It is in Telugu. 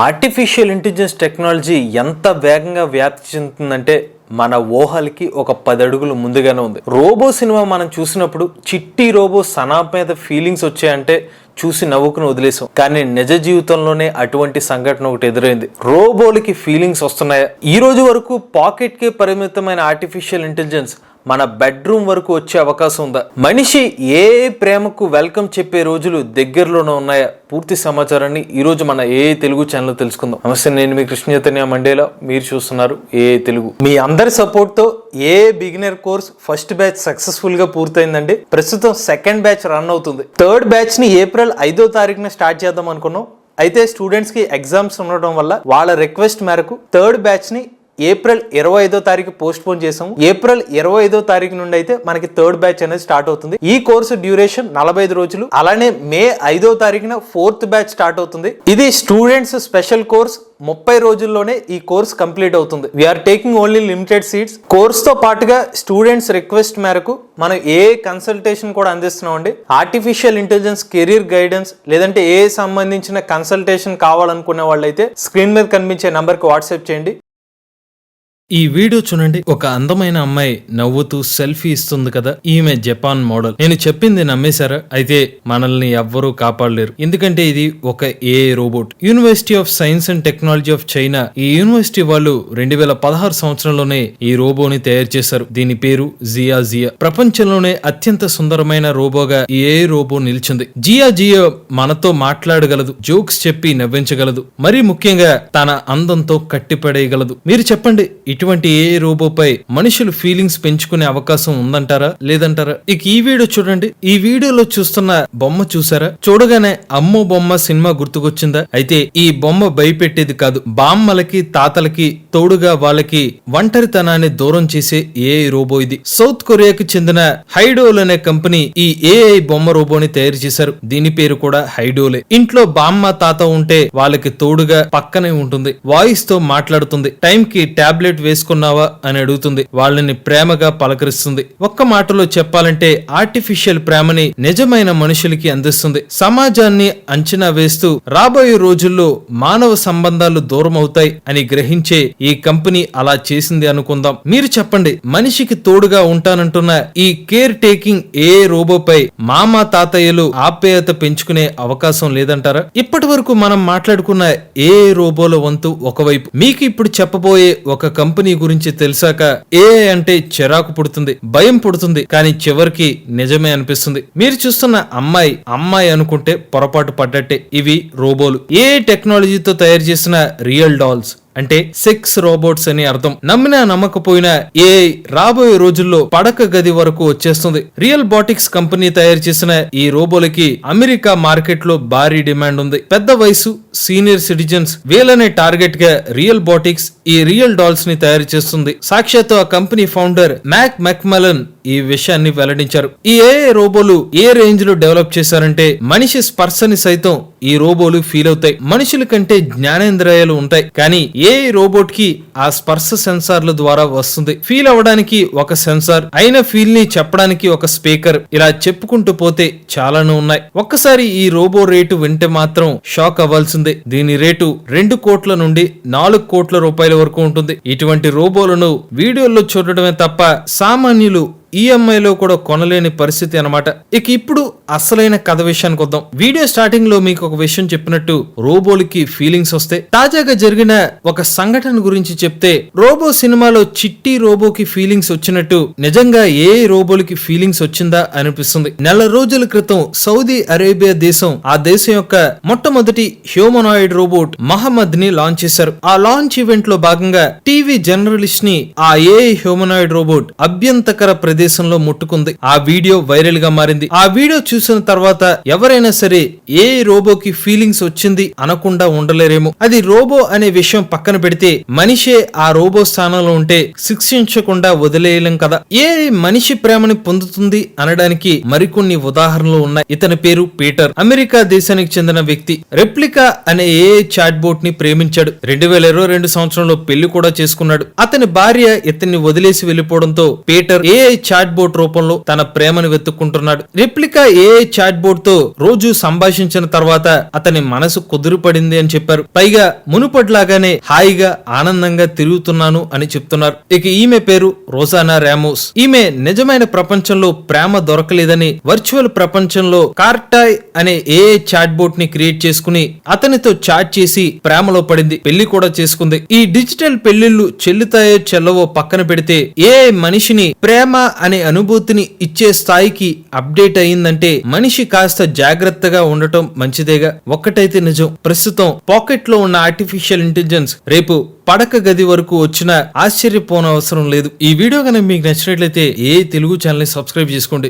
ఆర్టిఫిషియల్ ఇంటెలిజెన్స్ టెక్నాలజీ ఎంత వేగంగా వ్యాప్తి చెందుతుందంటే మన ఊహలకి ఒక 10 అడుగులు ముందుగానే ఉంది. రోబో సినిమా మనం చూసినప్పుడు చిట్టి రోబో సనాప్ మీద ఫీలింగ్స్ వచ్చాయంటే చూసి నవ్వుకుని వదిలేసాం. కానీ నిజ జీవితంలోనే అటువంటి సంఘటన ఒకటి ఎదురైంది. రోబోలకి ఫీలింగ్స్ వస్తున్నాయా? ఈ రోజు వరకు పాకెట్ కే పరిమితమైన ఆర్టిఫిషియల్ ఇంటెలిజెన్స్ మన బెడ్రూమ్ వరకు వచ్చే అవకాశం ఉందా? మనిషి ఏ ప్రేమకు వెల్కమ్ చెప్పే రోజులు దగ్గరలోనే ఉన్నాయా? పూర్తి సమాచారాన్ని ఈ రోజు మన తెలుగు ఛానల్ తెలుసుకుందాం. నమస్తే, నేను మీ కృష్ణ చైతన్య మండేలా, మీరు చూస్తున్నారు తెలుగు. మీ అందరి సపోర్ట్ తో beginner course first batch successful గా పూర్తయిందండి. ప్రస్తుతం సెకండ్ బ్యాచ్ రన్ అవుతుంది. థర్డ్ బ్యాచ్ ని ఏప్రిల్ 5వ తారీఖున స్టార్ట్ చేద్దాం అనుకున్నాం. అయితే స్టూడెంట్స్ కి ఎగ్జామ్స్ ఉండడం వల్ల వాళ్ళ రిక్వెస్ట్ మేరకు థర్డ్ బ్యాచ్ ని ఏప్రిల్ 25వ తారీఖు పోస్ట్ పోన్ చేసాము. ఏప్రిల్ 25వ తారీఖు నుండి అయితే మనకి థర్డ్ బ్యాచ్ అనేది స్టార్ట్ అవుతుంది. ఈ కోర్సు డ్యూరేషన్ 45 రోజులు. అలానే మే 5వ తారీఖున ఫోర్త్ బ్యాచ్ స్టార్ట్ అవుతుంది. ఇది స్టూడెంట్స్ స్పెషల్ కోర్స్. 30 రోజుల్లోనే ఈ కోర్స్ కంప్లీట్ అవుతుంది. We are taking only limited seats. Course తో పాటుగా స్టూడెంట్స్ రిక్వెస్ట్ మేరకు మనం కన్సల్టేషన్ కూడా అందిస్తున్నాం అండి. ఆర్టిఫిషియల్ ఇంటెలిజెన్స్ కెరీర్ గైడెన్స్ లేదంటే సంబంధించిన కన్సల్టేషన్ కావాలనుకునే వాళ్ళైతే స్క్రీన్ మీద కనిపించే నంబర్కి వాట్సాప్ చేయండి. ఈ వీడియో చూడండి. ఒక అందమైన అమ్మాయి నవ్వుతూ సెల్ఫీ ఇస్తుంది కదా, ఈమె జపాన్ మోడల్. నేను చెప్పింది నమ్మేశారా? అయితే మనల్ని ఎవ్వరూ కాపాడలేరు. ఎందుకంటే ఇది ఒక robot. University of science and technology of China, ఈ యూనివర్సిటీ వాళ్ళు 2016 సంవత్సరంలోనే ఈ రోబోని తయారు చేశారు. దీని పేరు జియా. ప్రపంచంలోనే అత్యంత సుందరమైన రోబోగా ఈ రోబో నిలిచింది. జియా మనతో మాట్లాడగలదు, జోక్స్ చెప్పి నవ్వించగలదు, మరీ ముఖ్యంగా తన అందంతో కట్టిపడేయగలదు. మీరు చెప్పండి, ఇటువంటి రోబోపై మనుషులు ఫీలింగ్స్ పెంచుకునే అవకాశం ఉందంటారా లేదంటారా? ఇక ఈ వీడియో చూడండి. ఈ వీడియోలో చూస్తున్న బొమ్మ చూసారా? చూడగానే అమ్మో బొమ్మ సినిమా గుర్తుకొచ్చిందా? అయితే ఈ బొమ్మ భయపెట్టేది కాదు. బామ్మలకి తాతలకి తోడుగా వాళ్ళకి ఒంటరితనాన్ని దూరం చేసే రోబో ఇది. సౌత్ కొరియాకి చెందిన హైడోల్ అనే కంపెనీ ఈ బొమ్మ రోబోని తయారు చేశారు. దీని పేరు కూడా హైడోలే. ఇంట్లో బామ్మ తాత ఉంటే వాళ్ళకి తోడుగా పక్కనే ఉంటుంది. వాయిస్ తో మాట్లాడుతుంది. టైం కి టాబ్లెట్ వేసుకున్నావా అని అడుగుతుంది. వాళ్ళని ప్రేమగా పలకరిస్తుంది. ఒక్క మాటలో చెప్పాలంటే ఆర్టిఫిషియల్ ప్రేమని నిజమైన మనుషులకి అందిస్తుంది. సమాజాన్ని అంచనా వేస్తూ రాబోయే రోజుల్లో మానవ సంబంధాలు దూరం అవుతాయి అని గ్రహించే ఈ కంపెనీ అలా చేసింది అనుకుందాం. మీరు చెప్పండి, మనిషికి తోడుగా ఉంటానంటున్న ఈ కేర్ టేకింగ్ రోబోపై మామ తాతయ్యలు ఆప్యాయత పెంచుకునే అవకాశం లేదంటారా? ఇప్పటి వరకు మనం మాట్లాడుకున్న రోబోల వంతు ఒకవైపు. మీకు ఇప్పుడు చెప్పబోయే ఒక కంపెనీ గురించి తెలిసాక అంటే చిరాకు పుడుతుంది, భయం పుడుతుంది, కానీ చివరికి నిజమే అనిపిస్తుంది. మీరు చూస్తున్న అమ్మాయి అనుకుంటే పొరపాటు పడ్డట్టే. ఇవి రోబోలు. టెక్నాలజీతో తయారు చేసిన రియల్ డాల్స్, అంటే సెక్స్ రోబోట్స్ అని అర్థం. నమ్మినా నమ్మకపోయినా రాబోయే రోజుల్లో పడక గది వరకు వచ్చేస్తుంది. రియల్ బాటిక్స్ కంపెనీ తయారు చేసిన ఈ రోబోలకి అమెరికా మార్కెట్ లో భారీ డిమాండ్ ఉంది. పెద్ద వయసు, సీనియర్ సిటిజన్స్ వీళ్ళనే టార్గెట్ గా రియల్ బాటిక్స్ ఈ రియల్ డాల్స్ ని తయారు చేస్తుంది. సాక్షాత్తు ఆ కంపెనీ ఫౌండర్ మ్యాక్మెలన్ ఈ విషయాన్ని వెల్లడించారు. ఈ రోబోలు రేంజ్ లో డెవలప్ చేశారంటే మనిషి స్పర్శని సైతం ఈ రోబోలు ఫీల్ అవుతాయి. మనుషుల కంటే జ్ఞానేంద్రియాలు ఉంటాయి, కానీ రోబోట్ కి ఆ స్పర్శ సెన్సార్ల ద్వారా వస్తుంది. ఫీల్ అవ్వడానికి ఒక సెన్సార్, అయిన ఫీల్ ని చెప్పడానికి ఒక స్పీకర్, ఇలా చెప్పుకుంటూ పోతే చాలానే ఉన్నాయి. ఒక్కసారి ఈ రోబో రేటు వింటే మాత్రం షాక్ అవ్వాల్సిందే. దీని రేటు 2 కోట్ల నుండి 4 కోట్ల రూపాయల వరకు ఉంటుంది. ఇటువంటి రోబోలను వీడియోల్లో చూడటమే తప్ప సామాన్యులు ఈఎంఐలో కూడా కొనలేని పరిస్థితి అన్నమాట. ఇక ఇప్పుడు అసలైన కథ విషయానికి వద్దాం. వీడియో స్టార్టింగ్ లో మీకు ఒక విషయం చెప్పినట్టు రోబోలకి ఫీలింగ్స్ వస్తే తాజాగా జరిగిన ఒక సంఘటన గురించి చెప్తే, రోబో సినిమాలో చిట్టి రోబోకి ఫీలింగ్స్ వచ్చినట్టు నిజంగా రోబోలకి ఫీలింగ్స్ వచ్చిందా అనిపిస్తుంది. నెల రోజుల క్రితం సౌదీ అరేబియా దేశం ఆ దేశం యొక్క మొట్టమొదటి హ్యూమనాయిడ్ రోబోట్ మహమ్మద్ ని లాంచ్ చేశారు. ఆ లాంచ్ ఈవెంట్ లో భాగంగా టీవీ జర్నలిస్ట్ ని ఆ హ్యూమనాయిడ్ రోబోట్ అభ్యంతకర దేశంలో ముట్టుకుంది. ఆ వీడియో వైరల్ గా మారింది. ఆ వీడియో చూసిన తర్వాత ఎవరైనా సరే రోబోకి ఫీలింగ్స్ వచ్చింది అనకుండా ఉండలేరేమో. అది రోబో అనే విషయం పక్కన పెడితే మనిషే ఆ రోబో స్థానంలో ఉంటే శిక్షించకుండా వదిలేయలేం కదా. మనిషి ప్రేమని పొందుతుంది అనడానికి మరికొన్ని ఉదాహరణలు ఉన్నాయి. ఇతని పేరు పీటర్. అమెరికా దేశానికి చెందిన వ్యక్తి. రెప్లికా అనే చాట్ బోట్ ని ప్రేమించాడు. 2022 సంవత్సరంలో పెళ్లి కూడా చేసుకున్నాడు. అతని భార్య ఇతన్ని వదిలేసి వెళ్లిపోవడంతో పీటర్ చాట్ బోట్ రూపంలో తన ప్రేమను వెతుక్కుంటున్నాడు. రెప్లికా ఏఐ చాట్ బోట్ తో రోజు సంభాషించిన తర్వాత అతని మనసు కుదురుపడింది అని చెప్పారు. పైగా మునుపట్లాగానే హాయిగా ఆనందంగా తిరుగుతున్నాను అని చెప్తున్నారు. ఇక ఈమె పేరు రోజానా రామోస్. ఈమె నిజమైన ప్రపంచంలో ప్రేమ దొరకలేదని వర్చువల్ ప్రపంచంలో కార్టాయ్ అనే ఏఐ చాట్ బోట్ ని క్రియేట్ చేసుకుని అతనితో చాట్ చేసి ప్రేమలో పడింది. పెళ్లి కూడా చేసుకుంది. ఈ డిజిటల్ పెళ్లిళ్లు చెల్లుతాయో చెల్లవో పక్కన పెడితే ఏఐ మనిషిని ప్రేమ అనే అనుభూతిని ఇచ్చే స్థాయికి అప్డేట్ అయిందంటే మనిషి కాస్త జాగ్రత్తగా ఉండటం మంచిదేగా. ఒక్కటైతే నిజం, ప్రస్తుతం పాకెట్ లో ఉన్న ఆర్టిఫిషియల్ ఇంటెలిజెన్స్ రేపు పడక గది వరకు వచ్చినా ఆశ్చర్యపోనవసరం లేదు. ఈ వీడియో కనుక మీకు నచ్చినట్లయితే ఏ తెలుగు ఛానల్ ని సబ్స్క్రైబ్ చేసుకోండి.